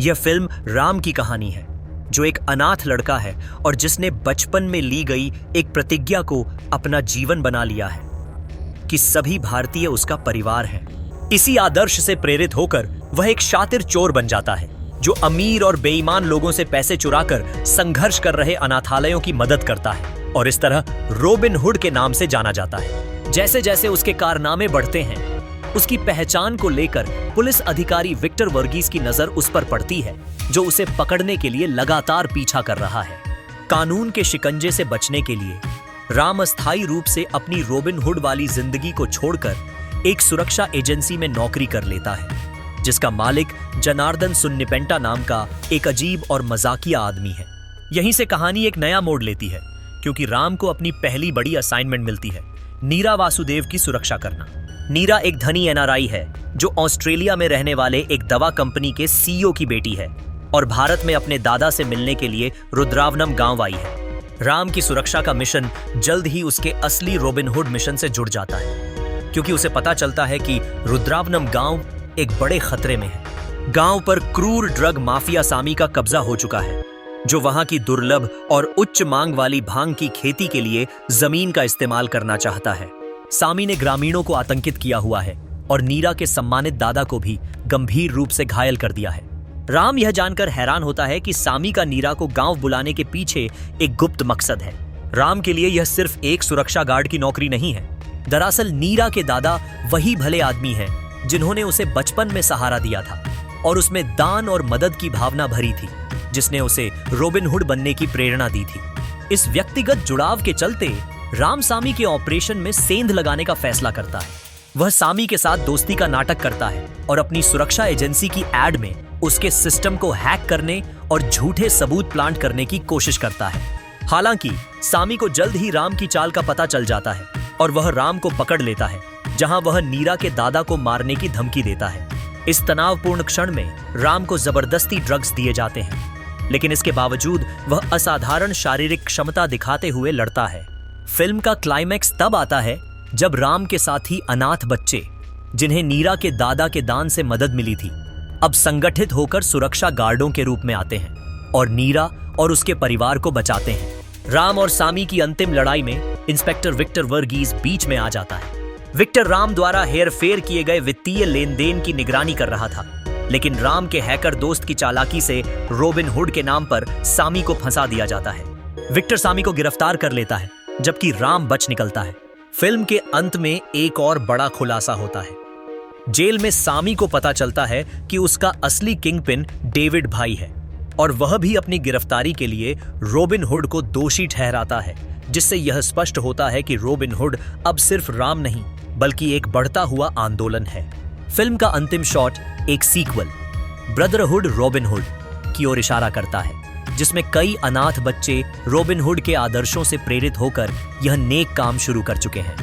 यह फिल्म राम की कहानी है, जो एक अनाथ लड़का है और जिसने बचपन में ली गई एक प्रतिज्ञा को अपना जीवन बना लिया है कि सभी भारतीय उसका परिवार हैं। इसी आदर्श से प्रेरित होकर वह एक शातिर चोर बन जाता है, जो अमीर और बेईमान लोगों से पैसे चुराकर संघर्ष कर रहे अनाथालयों की मदद करता है और इस तरह रॉबिन हुड के नाम से जाना जाता है। जैसे जैसे उसके कारनामे बढ़ते हैं, उसकी पहचान को लेकर पुलिस अधिकारी विक्टर वर्गीस की नजर उस पर पड़ती है, जो उसे पकड़ने के लिए लगातार पीछा कर रहा है। कानून के शिकंजे से बचने के लिए राम अस्थायी रूप से अपनी रॉबिन हुड वाली जिंदगी को छोड़कर एक सुरक्षा एजेंसी में नौकरी कर लेता है, जिसका मालिक जनार्दन सुन्निपेंटा नाम का एक अजीब और मजाकिया आदमी है। यहीं से कहानी एक नया मोड़ लेती है, क्योंकि राम को अपनी पहली बड़ी असाइनमेंट मिलती है, नीरा वासुदेव की सुरक्षा करना। नीरा एक धनी एनआरआई है, जो ऑस्ट्रेलिया में रहने वाले एक दवा कंपनी के सीईओ की बेटी है और भारत में अपने दादा से मिलने के लिए रुद्रावनम गांव आई है। राम की सुरक्षा का मिशन जल्द ही उसके असली रॉबिन हुड मिशन से जुड़ जाता है, क्योंकि उसे पता चलता है कि रुद्रावनम गांव एक बड़े खतरे में है। गांव पर क्रूर ड्रग माफिया सामी का कब्जा हो चुका है, जो वहां की दुर्लभ और उच्च मांग वाली भांग की खेती के लिए जमीन का इस्तेमाल करना चाहता है। सामी ने ग्रामीणों को आतंकित किया हुआ है और नीरा के सम्मानित दादा को भी गंभीर रूप से घायल कर दिया है। राम यह जानकर हैरान होता है कि सामी का नीरा को गांव बुलाने के पीछे एक गुप्त मकसद है। राम के लिए यह सिर्फ एक सुरक्षा गार्ड की नौकरी नहीं है। दरअसल नीरा के दादा वही भले आदमी हैं जिन्होंने उसे बचपन में सहारा दिया था और उसमें दान और मदद की भावना भरी थी, जिसने उसे रॉबिन हुड बनने की प्रेरणा दी थी। इस व्यक्तिगत जुड़ाव के चलते राम सामी के ऑपरेशन में सेंध लगाने का फैसला करता है। वह सामी के साथ दोस्ती का नाटक करता है और अपनी सुरक्षा एजेंसी की एड में उसके सिस्टम को हैक करने और झूठे सबूत प्लांट करने की कोशिश करता है। हालांकि सामी को जल्द ही राम की चाल का पता चल जाता है और वह राम को पकड़ लेता है, जहां वह नीरा के दादा को मारने की धमकी देता है। इस तनावपूर्ण क्षण में राम को जबरदस्ती ड्रग्स दिए जाते हैं, लेकिन इसके बावजूद वह असाधारण शारीरिक क्षमता दिखाते हुए लड़ता है। फिल्म का क्लाइमैक्स तब आता है जब राम के साथी अनाथ बच्चे, जिन्हें नीरा के दादा के दान से मदद मिली थी, अब संगठित होकर सुरक्षा गार्डों के रूप में आते हैं और नीरा और उसके परिवार को बचाते हैं। राम और सामी की अंतिम लड़ाई में इंस्पेक्टर विक्टर वर्गीस बीच में आ जाता है। विक्टर राम द्वारा हेरफेर किए गए वित्तीय लेन देन की निगरानी कर रहा था, लेकिन राम के हैकर दोस्त की चालाकी से रॉबिन हुड के नाम पर सामी को फंसा दिया जाता है। विक्टर सामी को गिरफ्तार कर लेता है, जबकि राम बच निकलता है। फिल्म के अंत में एक और बड़ा खुलासा होता है। जेल में सामी को पता चलता है कि उसका असली किंगपिन डेविड भाई है और वह भी अपनी गिरफ्तारी के लिए रॉबिन हुड को दोषी ठहराता है, जिससे यह स्पष्ट होता है कि रॉबिन हुड अब सिर्फ राम नहीं, बल्कि एक बढ़ता हुआ आंदोलन है। फिल्म का अंतिम शॉट एक सीक्वल, ब्रदरहुड रॉबिन हुड की ओर इशारा करता है, जिसमें कई अनाथ बच्चे रॉबिन हुड के आदर्शों से प्रेरित होकर यह नेक काम शुरू कर चुके हैं।